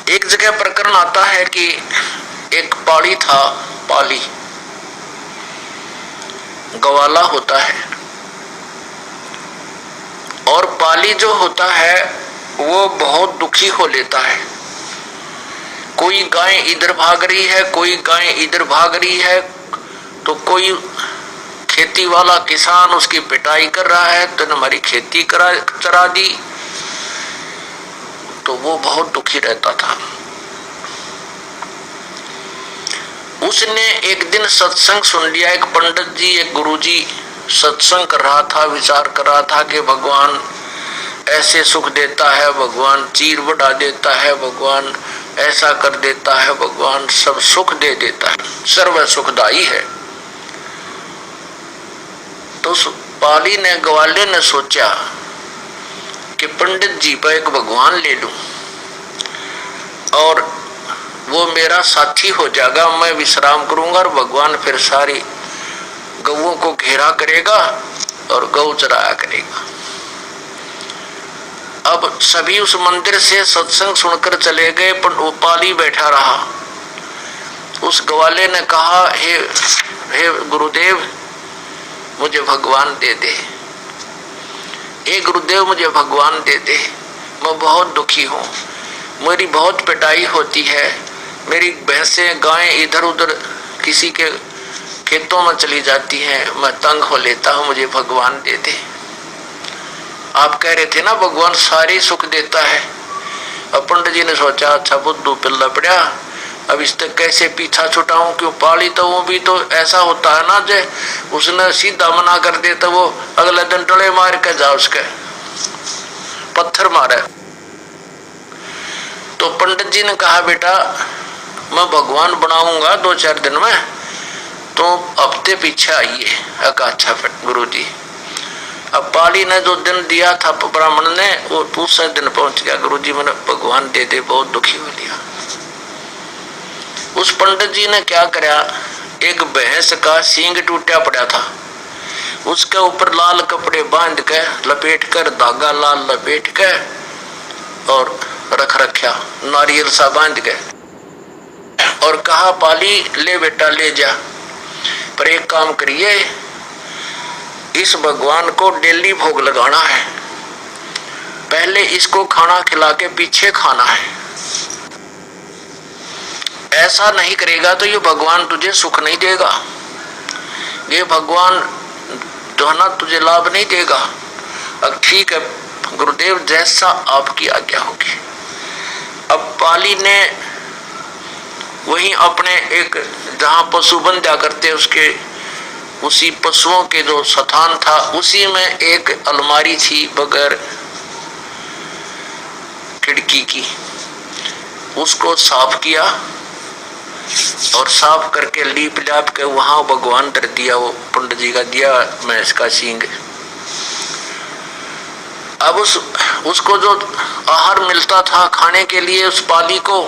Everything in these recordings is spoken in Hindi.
एक जगह प्रकरण आता है कि एक पाली था, पाली गवाला होता है, और पाली जो होता है वो बहुत दुखी हो लेता है। कोई गाय इधर भाग रही है, कोई गाय इधर भाग रही है, तो कोई खेती वाला किसान उसकी पिटाई कर रहा है, तो हमारी खेती चरा दी। तो वो बहुत दुखी रहता था। उसने एक दिन सत्संग सुन लिया। एक पंडित जी, एक गुरुजी सत्संग कर रहा था, विचार कर रहा था कि भगवान ऐसे सुख देता है, भगवान चीर बढ़ा देता है, भगवान ऐसा कर देता है, भगवान सब सुख दे देता है, सर्व सुखदाई है। तो पाली ने, ग्वाले ने सोचा कि पंडित जी पर एक भगवान ले लूं और वो मेरा साथी हो जाएगा, मैं विश्राम करूंगा और भगवान फिर सारी गौओं को घेरा करेगा और गौ चराया करेगा। अब सभी उस मंदिर से सत्संग सुनकर चले गए, पर वो पाली बैठा रहा। उस ग्वाले ने कहा, हे गुरुदेव, मुझे भगवान दे दे, हे गुरुदेव मुझे भगवान दे दे, मैं बहुत दुखी हूँ, मेरी बहुत पिटाई होती है, मेरी भैंसें गायें इधर उधर किसी के खेतों में चली जाती हैं, मैं तंग हो लेता हूँ, मुझे भगवान दे दे। आप कह रहे थे ना भगवान सारे सुख देता है। अब पंडित जी ने सोचा, अच्छा बुद्धू पिल्ला पड़ा, अब इस तक कैसे पीछा छुटाऊं, क्यों पाली तो वो भी तो ऐसा होता है ना, जे उसने सीधा मना कर दे तो वो अगले दिन डले मार के जा, उसके पत्थर मारे। तो पंडित जी ने कहा, बेटा मैं भगवान बनाऊंगा 2-4 दिन में, तो हफ्ते पीछे आइए। अच्छा गुरु जी। अब पाली ने जो दिन दिया था ब्राह्मण ने, वो दूसरे दिन पहुंच गया। गुरु जी मैंने भगवान दे दे, बहुत दुखी हो लिया। उस पंडित जी ने क्या कराया, एक भैंस का सींग टूटा पड़ा था, उसके ऊपर लाल कपड़े बांध के लपेट कर, धागा लाल लपेट के और रख रखा, नारियल सा बांध के, और कहा, पाली ले बेटा ले जा, पर एक काम करिए, इस भगवान को डेली भोग लगाना है, पहले इसको खाना खिला के पीछे खाना है। ऐसा नहीं करेगा तो ये भगवान तुझे सुख नहीं देगा, ये भगवान जो है ना तुझे लाभ नहीं देगा। अब ठीक है गुरुदेव, जैसा आपकी आज्ञा होगी। अब पाली ने वहीं अपने एक, जहां पशु बंधा करते उसके, उसी पशुओं के जो स्थान था, उसी में एक अलमारी थी बगैर खिड़की की, उसको साफ किया और साफ करके लीप लाप के वहां भगवान धर दिया, वो पंडित जी का दिया मैं इसका सींग। अब उसको जो आहार मिलता था खाने के लिए, उस पाली को,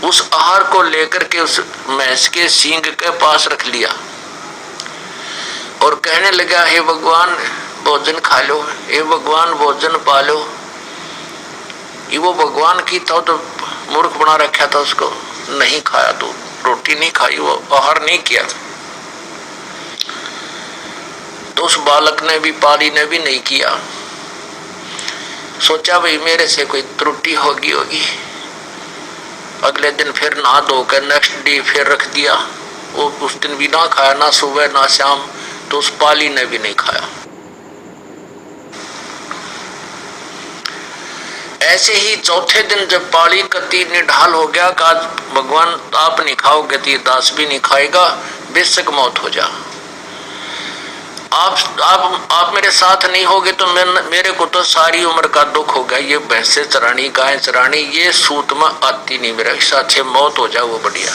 उस आहार को लेकर के उस भैंस के सींग के पास रख लिया और कहने लगा, हे भगवान भोजन खा लो, हे भगवान भोजन पा लो। ये वो भगवान की तो मूर्ख बना रखा था, उसको नहीं खाया, तो रोटी नहीं खाई, वो आहार नहीं किया। तो उस बालक ने भी, पाली ने भी नहीं किया। सोचा भाई मेरे से कोई त्रुटि होगी। अगले दिन फिर नहा धो कर नेक्स्ट डे फिर रख दिया, वो उस दिन भी ना खाया, ना सुबह ना शाम, तो उस पाली ने भी नहीं खाया। ऐसे ही चौथे दिन जब पाली कति निढाल हो गया, कहा भगवान आप नहीं खाओगे तो ये दास भी नहीं खाएगा, बेशक मौत हो जा। आप मेरे साथ नहीं होगे तो मेरे को तो सारी उम्र का दुख होगा। ये भैंसे चरानी, गाय चरानी, ये सूत में आती नहीं, मेरे साथ मौत हो जाए वो बढ़िया।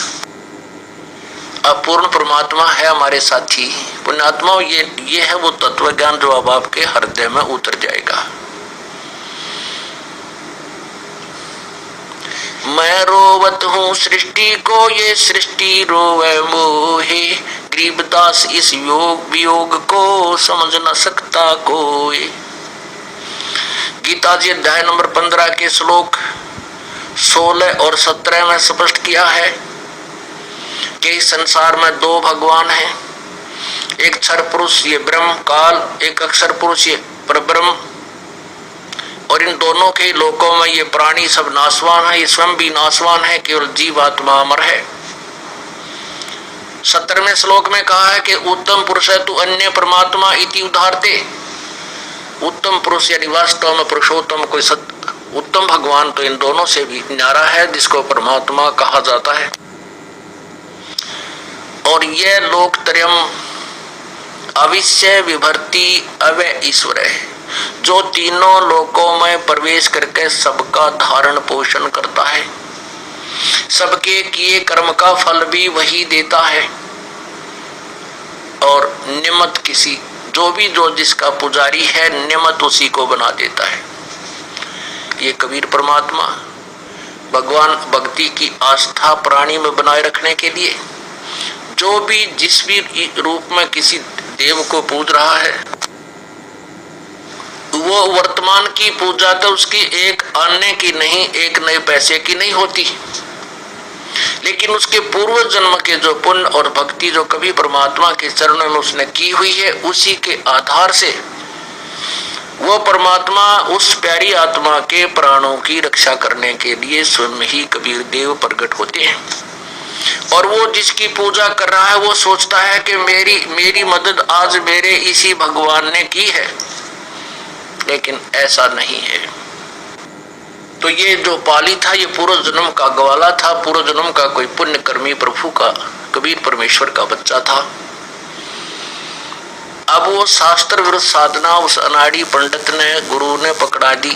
अब पूर्ण परमात्मा है हमारे साथी, पुण्यात्मा, ये है वो तत्व ज्ञान जो अब आपके हृदय में उतर जाएगा। मैं रोवत हूँ सृष्टि को, ये सृष्टि रोवे मोहे, गरीबदास इस वियोग को समझ न सकता कोई। गीता जी अध्याय नंबर 15 के श्लोक 16 और 17 में स्पष्ट किया है कि इस संसार में दो भगवान हैं, एक क्षर पुरुष ये ब्रह्म काल, एक अक्षर पुरुष ये परब्रह्म, और इन दोनों के लोकों में ये प्राणी सब नाशवान है, ये स्वयं भी नाशवान है, केवल जीवात्मा अमर है। 17वें श्लोक में कहा है कि उत्तम पुरुष है तू अन्य परमात्मा इति उदाहरते। उत्तम पुरुष यानी वास्तव में पुरुषोत्तम कोई उत्तम भगवान तो इन दोनों से भी न्यारा है, जिसको परमात्मा कहा जाता है। और यह लोकत्रयम अविश्य विभर्ति अव्यय ईश्वर है, जो तीनों लोकों में प्रवेश करके सबका धारण पोषण करता है, सबके किए कर्म का फल भी वही देता है, और नियमत किसी जो जिसका पुजारी है नियमत उसी को बना देता है। ये कबीर परमात्मा भगवान भक्ति की आस्था प्राणी में बनाए रखने के लिए जो भी जिस भी रूप में किसी देव को पूज रहा है, वो वर्तमान की पूजा तो उसकी एक आने की नहीं, एक नए पैसे की नहीं होती, लेकिन उसके पूर्व जन्म के जो पुण्य और भक्ति जो कभी परमात्मा के चरणों में उसने की हुई है, उसी के आधार से वो परमात्मा उस प्यारी आत्मा के प्राणों की रक्षा करने के लिए स्वयं ही कबीर देव प्रकट होते हैं। और वो जिसकी पूजा कर रहा है वो सोचता है कि मेरी मदद आज मेरे इसी भगवान ने की है, लेकिन ऐसा नहीं है। तो ये जो पाली था ये पूर्व जन्म का ग्वाला था, पूर्व जन्म का कोई पुण्यकर्मी प्रभु का कबीर परमेश्वर का बच्चा था। अब वो शास्त्र विरुद्ध साधना उस अनाड़ी पंडित ने गुरु ने पकड़ा दी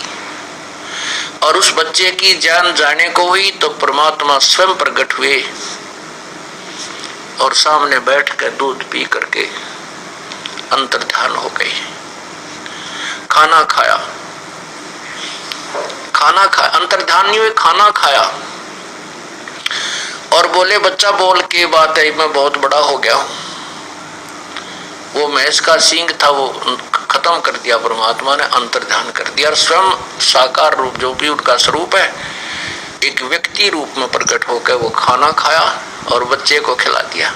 और उस बच्चे की जान जाने को हुई तो परमात्मा स्वयं प्रकट हुए और सामने बैठ कर दूध पी करके अंतर्ध्यान हो गए। खाना खाया, अंतर्ध्यान नहीं हुए, खाना खाया और बोले बच्चा बोल के बात है मैं बहुत बड़ा हो गया हूं। वो भैंस का सींग था वो खत्म कर दिया परमात्मा ने, अंतर्ध्यान कर दिया और स्वयं साकार रूप जो भी उनका स्वरूप है एक व्यक्ति रूप में प्रकट होकर वो खाना खाया और बच्चे को खिला दिया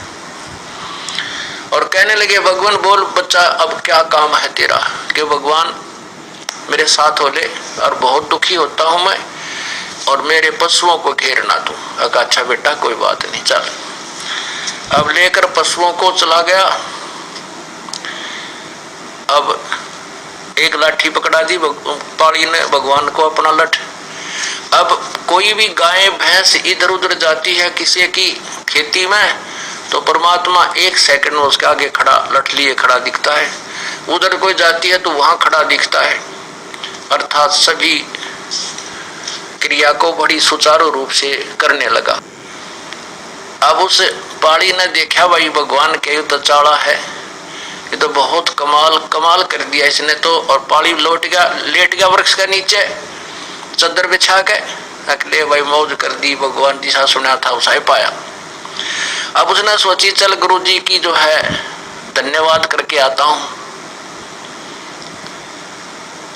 और कहने लगे भगवान बोल बच्चा अब क्या काम है तेरा, कि भगवान मेरे साथ हो ले और बहुत दुखी होता हूं मैं और मेरे पशुओं को घेर ना दूं। अच्छा बेटा कोई बात नहीं, चल। अब लेकर पशुओं को चला गया। अब एक लाठी पकड़ा दी पाली ने भगवान को अपना लठ। अब कोई भी गाय भैंस इधर उधर जाती है किसी की खेती में तो परमात्मा एक सेकंड में उसके आगे खड़ा लठ लिए खड़ा दिखता है, उधर कोई जाती है तो वहां खड़ा दिखता है, अर्थात सभी क्रिया को बड़ी सुचारू रूप से करने लगा। अब उस पाड़ी ने देखा भाई भगवान के तो चाड़ा है, ये तो बहुत कमाल कर दिया इसने तो, और पाड़ी लेट गया वृक्ष के नीचे चादर बिछा के, अकेले भाई मौज कर दी, भगवान जिसा सुना था उसा ही पाया। अब उसने सोची चल गुरु जी की जो है धन्यवाद करके आता हूं।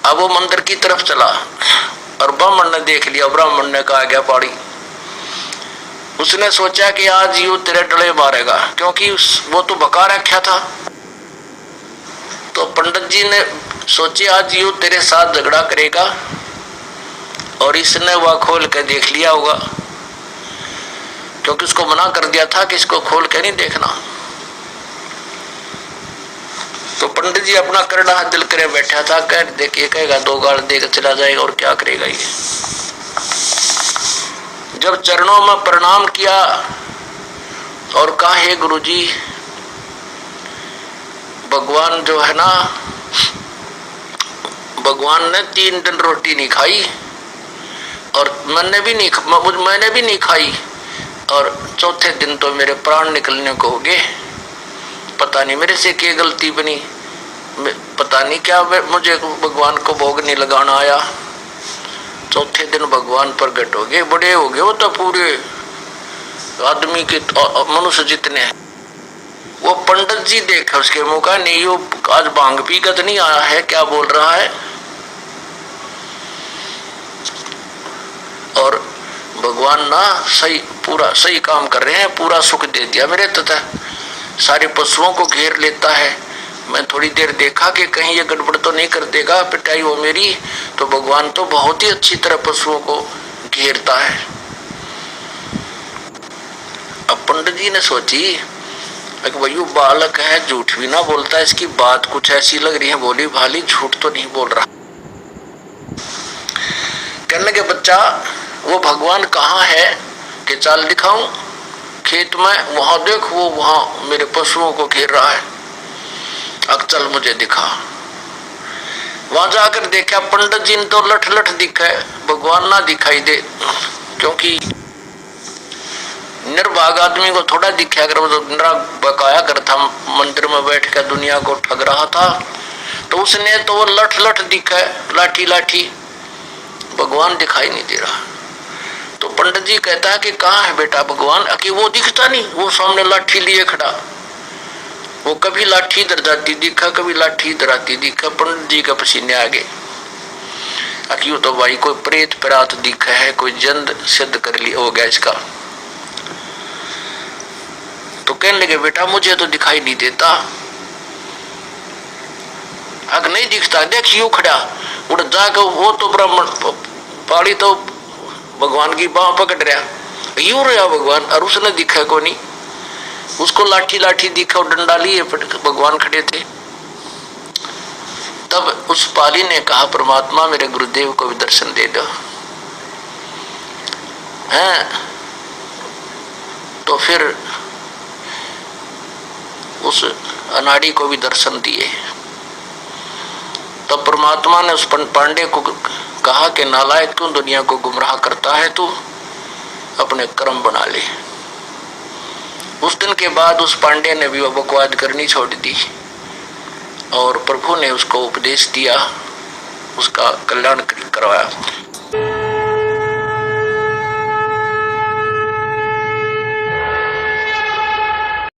अब वो मंदिर की तरफ चला और ब्राह्मण ने देख लिया, ब्राह्मण ने कहा गया पाड़ी। उसने सोचा कि आज यू तेरे डले मारेगा, क्योंकि वो तो बका रखा था। तो पंडित जी ने सोचे आज यू तेरे साथ झगड़ा करेगा और इसने वह खोल के देख लिया होगा, क्योंकि उसको मना कर दिया था कि इसको खोल के नहीं देखना। तो पंडित जी अपना करड़ा दिल करे बैठा था, कह देखिए कहेगा दो गाल देकर चला जाएगा और क्या करेगा ये। जब चरणों में प्रणाम किया और कहा हे गुरु जी भगवान जो है ना, भगवान ने 3 दिन रोटी नहीं खाई और मैंने भी नहीं खाई और चौथे दिन तो मेरे प्राण निकलने को हो गए। पता नहीं मेरे से क्या गलती बनी, पता नहीं क्या मुझे भगवान को भोग नहीं लगाना आया। चौथे दिन भगवान प्रकट हो गए, बड़े हो गए, वो तो पूरे आदमी के मनुष्य जितने। वो पंडित जी देखा उसके मुंह का, नहीं वो आज भांग पी कर नहीं आया है, क्या बोल रहा है। और भगवान ना पूरा सही काम कर रहे हैं, पूरा सुख दे दिया मेरे तथा सारे पशुओं को घेर लेता है। मैं थोड़ी देर देखा कि कहीं ये गड़बड़ तो नहीं कर देगा पिटाई वो मेरी, तो भगवान तो बहुत ही अच्छी तरह पशुओं को घेरता है। अब पंडित जी ने सोची कि भाई वो बालक है, झूठ भी ना बोलता, इसकी बात कुछ ऐसी लग रही है, बोली भाली झूठ तो नहीं बोल रहा। कहने के बच्चा वो भगवान कहाँ है कि चाल दिखाऊं खेत में, वहां देख वो वहां मेरे पशुओं को घेर रहा है, अब चल मुझे दिखा। वहां जाकर देखा पंडित जी ने तो लठ लठ दिखा है, भगवान ना दिखाई दे, क्योंकि निर्भाग आदमी को थोड़ा दिखा अगर वो बकाया कर था मंदिर में बैठ कर दुनिया को ठग रहा था, तो उसने तो वो लठ लठ दिखा है, लाठी लाठी, भगवान दिखाई नहीं दे रहा। तो पंडित जी कहता है कि कहाँ है बेटा भगवान, कि वो दिखता नहीं, वो सामने लाठी लिए खड़ा, वो कभी लाठी इधर जाती दिखा, कभी लाठी इधर आती दिखा। पंडित जी का पसीने आ गए, क्यों तो भाई कोई प्रेत परात दिखा है, कोई जंद सिद्ध कर लिया हो गया इसका। तो कहने लगे बेटा मुझे तो दिखाई नहीं देता, अगर नहीं दिखता देख यूं खड़ा, उड़ जाकर वो तो ब्राह्मण पाड़ी तो भगवान की बाह पकड़ रहा, यूं रहा भगवान, और उसने दिखा को नहीं, उसको लाठी लाठी दिखा और डंडा लिए भगवान खड़े थे। तब उस पाली ने कहा परमात्मा मेरे गुरुदेव को भी दर्शन दे दो हैं। तो फिर उस अनाड़ी को भी दर्शन दिए। तब परमात्मा ने उस पांडे को कहा कि नालायक क्यों दुनिया को गुमराह करता है, तू अपने कर्म बना ले। उस दिन के बाद उस पांडे ने भी बकवाद करनी छोड़ दी और प्रभु ने उसको उपदेश दिया, उसका कल्याण करवाया।